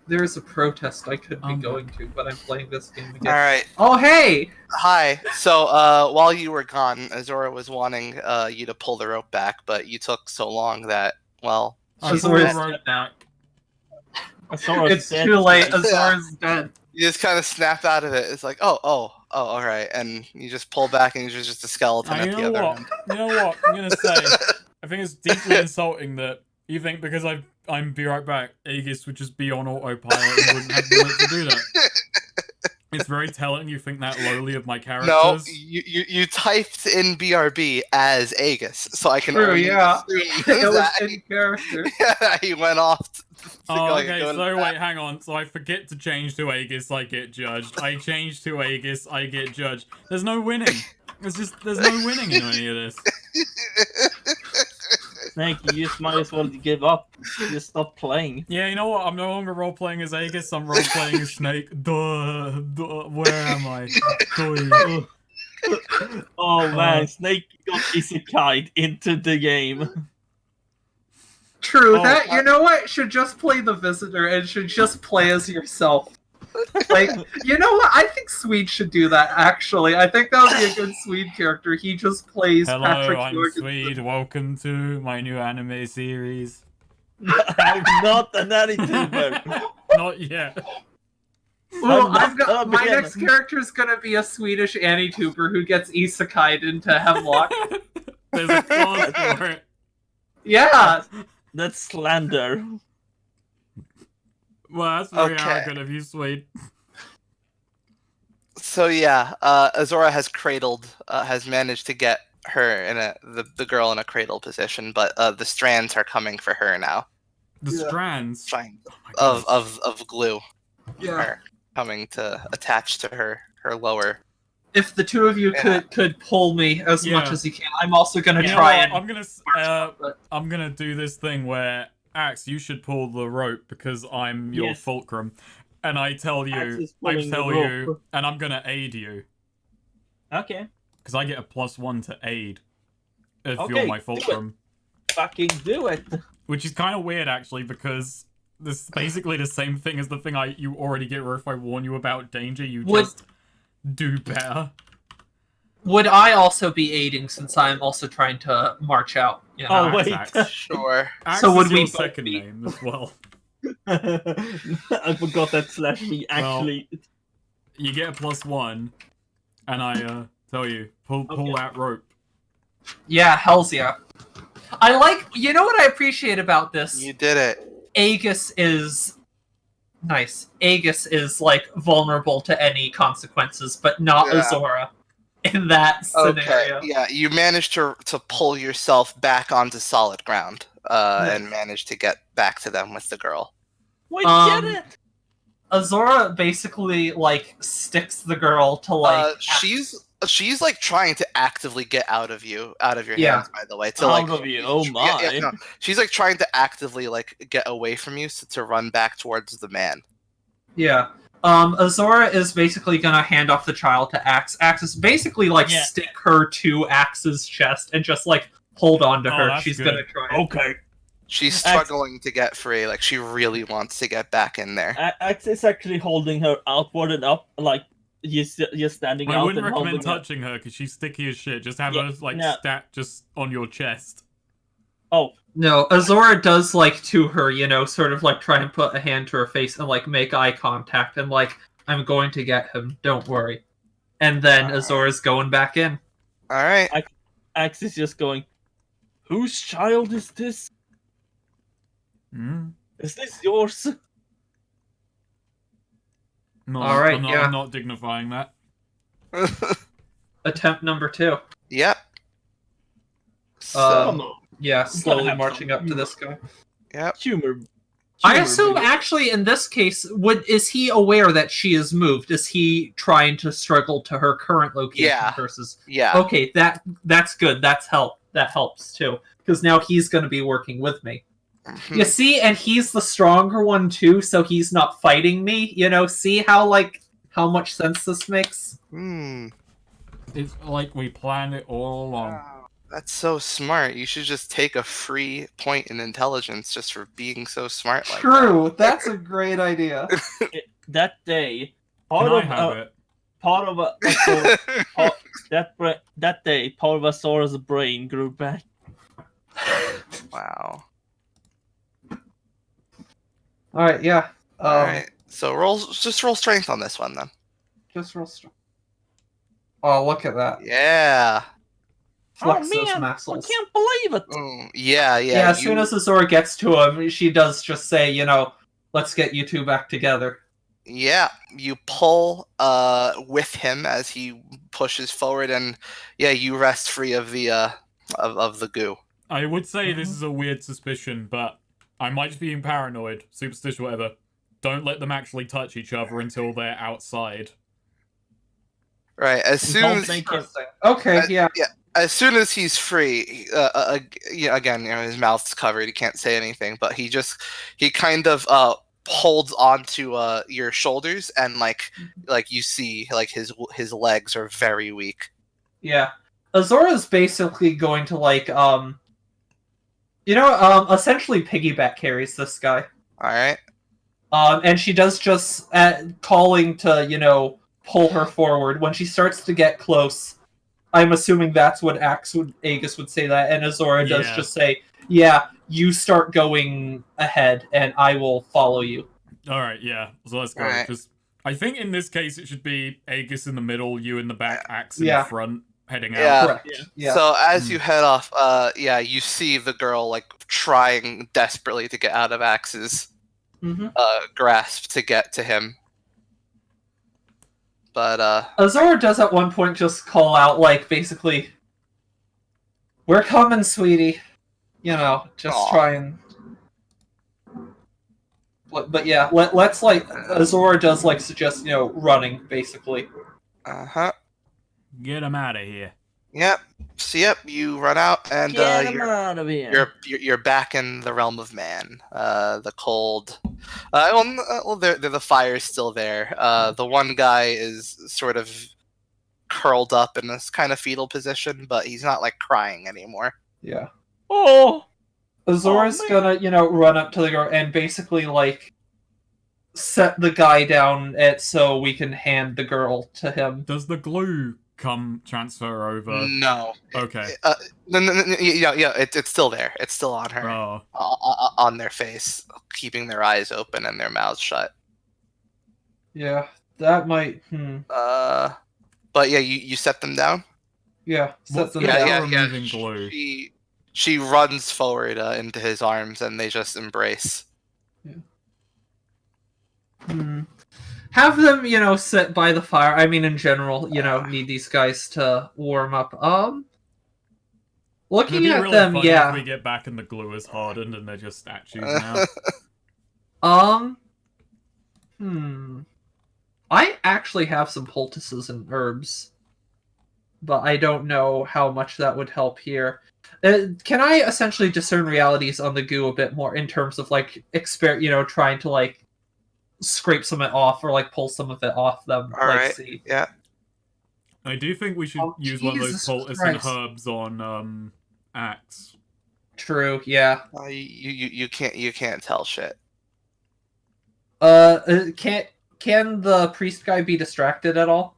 There is a protest I could be going to, but I'm playing this game again.
Alright.
Oh, hey!
Hi. So, while you were gone, Azora was wanting you to pull the rope back, but you took so long that, well,
I
She's
pulled the
always-
rope back.
It's too late. Azora's dead.
you just kind of snap out of it. It's like, oh, all right, and you just pull back, and you're just a skeleton
Ah,
at
you
the
know
other
what?
end.
You know what? I'm gonna say. I think it's deeply insulting that you think because I'm be right back, Aegis would just be on autopilot and wouldn't have the right to do that. It's very telling you think that lowly of my characters.
No, you typed in BRB as Aegis, so I can
True,
only
yeah.
assume
It was
that
in character.
he went off.
Oh, okay, so wait, hang on. So I forget to change to Aegis, I get judged. I change to Aegis, I get judged. There's no winning. There's no winning in any of this.
Snake, you just might as well give up. Just stop playing.
Yeah, you know what? I'm no longer role-playing as Aegis, I'm role-playing as Snake. Duh, where am I? Duh.
Oh man, Snake got isekai'd into the game.
True,
Oh,
that, you know what? Should just play the visitor and should just play as yourself. Like, you know what? I think Swede should do that, actually. I think that would be a good Swede character. He just plays
Hello,
Patrick
I'm
Jorgensen.
Swede. Welcome to my new anime series.
I'm not an anituber.
Not yet.
Well,
I'm not a
my
beginner.
next character is gonna be a Swedish anituber who gets isekai'd into Hemlock.
There's a clause for it.
Yeah!
That's slander.
Well, that's very
Okay.
arrogant of you, Swede.
So yeah, Azora has has managed to get her in the girl in a cradle position, but the strands are coming for her now.
The
Yeah.
strands
Trying
oh my God.
of glue
Yeah.
are coming to attach to her lower.
If the two of you
Yeah.
could pull me as
Yeah.
much as you can, I'm also gonna
You know
try
what?
and...
I'm gonna do this thing where Axe, you should pull the rope because I'm your
Yes.
fulcrum, and I tell
Axe
you,
is pulling the rope.
and I'm gonna aid you
Okay.
because I get a +1 to aid if
Okay,
you're my
do it.
fulcrum.
fucking do it.
Which is kind of weird, actually, because this is basically the same thing as the thing you already get, where if I warn you about danger, you just do better.
Would I also be aiding since I'm also trying to march out? You know?
Oh, wait.
Axe.
Sure.
Axe
So would
is
we
your
both
second
be-
name as well.
I forgot that /me actually.
You get a +1, and I tell you, pull that rope.
Yeah, hells yeah. I like. You know what I appreciate about this?
You did it.
Aegis is nice. Aegis is like vulnerable to any consequences, but not
Yeah.
Azora in that scenario.
Okay. Yeah, you managed to pull yourself back onto solid ground, and managed to get back to them with the girl.
We did it!
Azora basically like sticks the girl to like.
She's like trying to actively get out of your hands. By the way, to
Out
like
of you, oh my.
no, she's like trying to actively like get away from you to run back towards the man.
Yeah. Azora is basically gonna hand off the child to Axe. Axe is basically like stick her to Axe's chest and just like hold on to her. She's gonna try.
Okay.
She's struggling to get free. Like she really wants to get back in there.
Axe is actually holding her outward and up, like you're standing out.
I wouldn't
and
recommend
holding
touching her because she's sticky as shit. Just have her like stat just on your chest.
Oh.
No, Azora does like to her, you know, sort of like try and put a hand to her face and like make eye contact and like, I'm going to get him, don't worry. And then Azora's going back in.
Alright.
Axe is just going, whose child is this? Is this yours?
No,
All right,
I'm not dignifying that.
Attempt number 2.
Yep. So,
yeah, slowly marching up to this guy.
Yep.
Humor.
I assume actually in this case, is he aware that she is moved? Is he trying to struggle to her current location versus?
Yeah.
Okay, that's good. That helps too, because now he's going to be working with me. You see, and he's the stronger one too, so he's not fighting me. You know, see how much sense this makes?
It's like we planned it all along.
Wow, that's so smart. You should just take a free point in intelligence just for being so smart like
True, that's a great idea.
That day,
that
day, part of Azora's brain grew back.
Wow.
All right, yeah.
All right. So roll strength on this one then.
Just roll strength. Oh, look at that.
Yeah.
Flex those muscles.
I can't believe it.
Yeah.
Yeah, as soon as Azora gets to him, she does just say, you know, let's get you two back together.
Yeah, you pull with him as he pushes forward, and you rest free of the of the goo.
I would say this is a weird suspicion, but I might just be being paranoid, superstitious, whatever. Don't let them actually touch each other until they're outside.
Right. As soon as as soon as he's free, again, you know, his mouth's covered. He can't say anything, but he kind of holds onto your shoulders, and like you see, like his legs are very weak.
Yeah, Azora's basically going to essentially piggyback carries this guy.
All right.
And she does just calling to, you know, pull her forward. When she starts to get close, I'm assuming that's what Aegis would say that, and Azora does just say, yeah, you start going ahead, and I will follow you.
Alright, yeah. So let's go.
Right.
I think in this case it should be Aegis in the middle, you in the back, Axe in the front, heading out.
Yeah.
Correct. Yeah.
So as you head off, you see the girl like trying desperately to get out of Axe's grasp to get to him. But
Azora does at one point just call out, like, basically, we're coming, sweetie. You know, just try and... But yeah, let's, like, Azora does, like, suggest, you know, running, basically.
Get him out of here.
Yep. So you run out, and
Get him out of here.
you're back in the realm of man. The cold. The fire's still there. The one guy is sort of curled up in this kind of fetal position, but he's not like crying anymore.
Yeah.
Oh,
Azora's
man.
gonna, run up to the girl and basically, like, set the guy down so we can hand the girl to him.
Does the glue transfer over?
No.
Okay.
Yeah, it's still there. It's still on her,
Oh.
on their face, keeping their eyes open and their mouths shut.
Yeah, that might.
But yeah, you set them down.
Yeah, set
What's
them
good
down.
for removing glue?
She runs forward into his arms, and they just embrace.
Have them, sit by the fire. I mean, in general, need these guys to warm up.
It'd
Looking
be
at
really
them,
funny
yeah.
if we get back and the glue is hardened and they're just statues now.
I actually have some poultices and herbs, but I don't know how much that would help here. Can I essentially discern realities on the goo a bit more in terms of like trying to like scrape some of it off or like pull some of it off them?
All right.
See.
Yeah.
I do think we should use one of those
Jesus
poultice
Christ.
and herbs on Axe.
True. Yeah.
You can't tell shit.
Can the priest guy be distracted at all?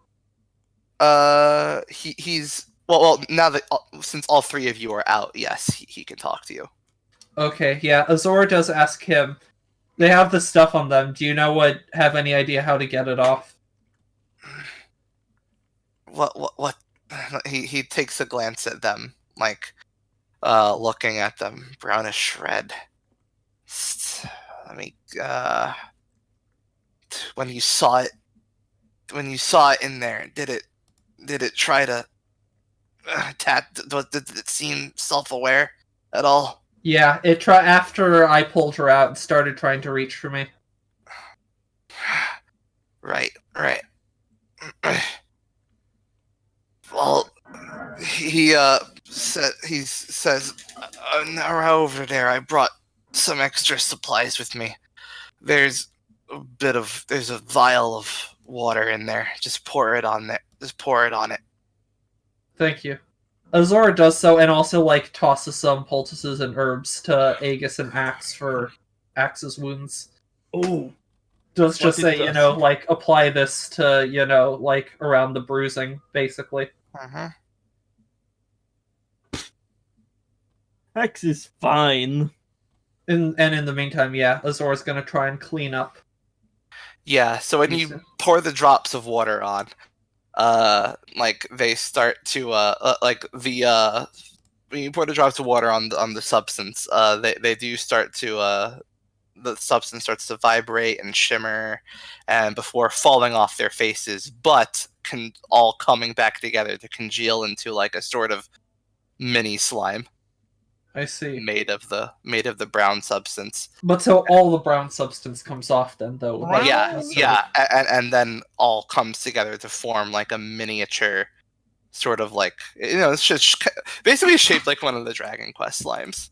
He's well now that since all three of you are out, yes, he can talk to you.
Okay. Yeah. Azora does ask him. They have the stuff on them. Do you have any idea how to get it off?
What? He takes a glance at them, like, looking at them, brownish red. Let me, when you saw it in there, did it try to attack? Did it seem self-aware at all?
Yeah, after I pulled her out and started trying to reach for me.
Right. Well, he says, now over there, I brought some extra supplies with me. There's a vial of water in there. Just pour it on there. Just pour it on it.
Thank you. Azora does so, and also like tosses some poultices and herbs to Aegis and Axe for Axe's wounds.
Oh,
Does just
What
say,
it does.
like apply this to, like around the bruising, basically.
Uh-huh.
Hex is fine.
And in the meantime, yeah, Azora's gonna try and clean up.
Yeah. So when you pour the drops of water on, like they start to when you pour the drops of water on the substance, they do start to the substance starts to vibrate and shimmer, and before falling off their faces, but all coming back together to congeal into like a sort of mini slime.
I see.
Made of the brown substance.
But so all the brown substance comes off then, though. Like,
Yeah, and then all comes together to form like a miniature, sort of like it's just basically shaped like one of the Dragon Quest slimes.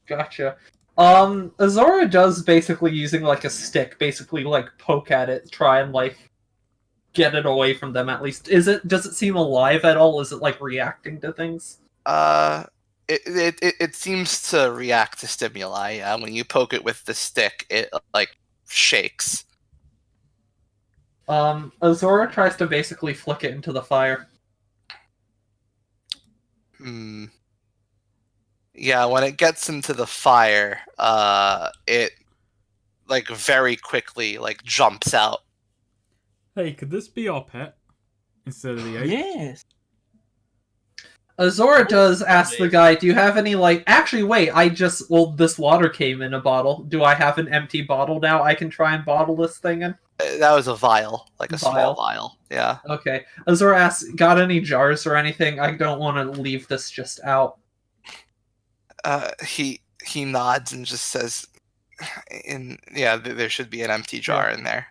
Gotcha. Azora does basically using like a stick, basically like poke at it, try and like get it away from them at least. Does it seem alive at all? Is it like reacting to things?
It seems to react to stimuli. Yeah, when you poke it with the stick, it like shakes.
Azora tries to basically flick it into the fire.
Yeah, when it gets into the fire, it like very quickly like jumps out.
Hey, could this be our pet instead of the ape?
Yes.
Azora does ask the guy, do you have any, like... Actually, wait, this water came in a bottle. Do I have an empty bottle now I can try and bottle this thing in?
That was a vial, like a small vial. Yeah.
Okay. Azora asks, got any jars or anything? I don't want to leave this just out.
He nods and just says, there should be an empty jar in there.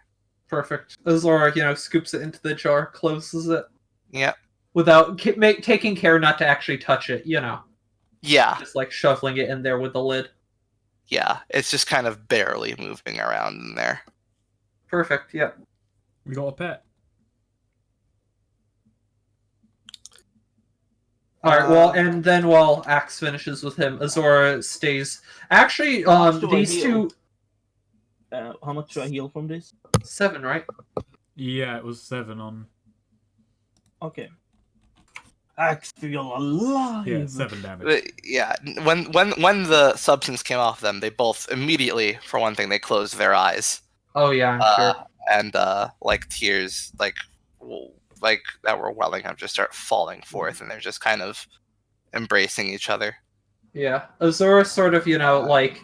Perfect. Azora, scoops it into the jar, closes it.
Yep.
Without taking care not to actually touch it,
Yeah.
Just like shoveling it in there with the lid.
Yeah, it's just kind of barely moving around in there.
Perfect, yep.
We got a pet.
Alright, well, and then while Axe finishes with him, Azora stays. Actually,
How much do I
these
heal?
two.
How much do I heal from this?
7, right?
Yeah, it was 7 on.
Okay. Axe, feel alive.
Yeah, 7 damage.
Yeah, when the substance came off them, they both immediately, for one thing, they closed their eyes.
Oh, yeah, I'm sure.
And like tears, like that were welling up, just start falling forth, and they're just kind of embracing each other.
Yeah. Azora sort of, like,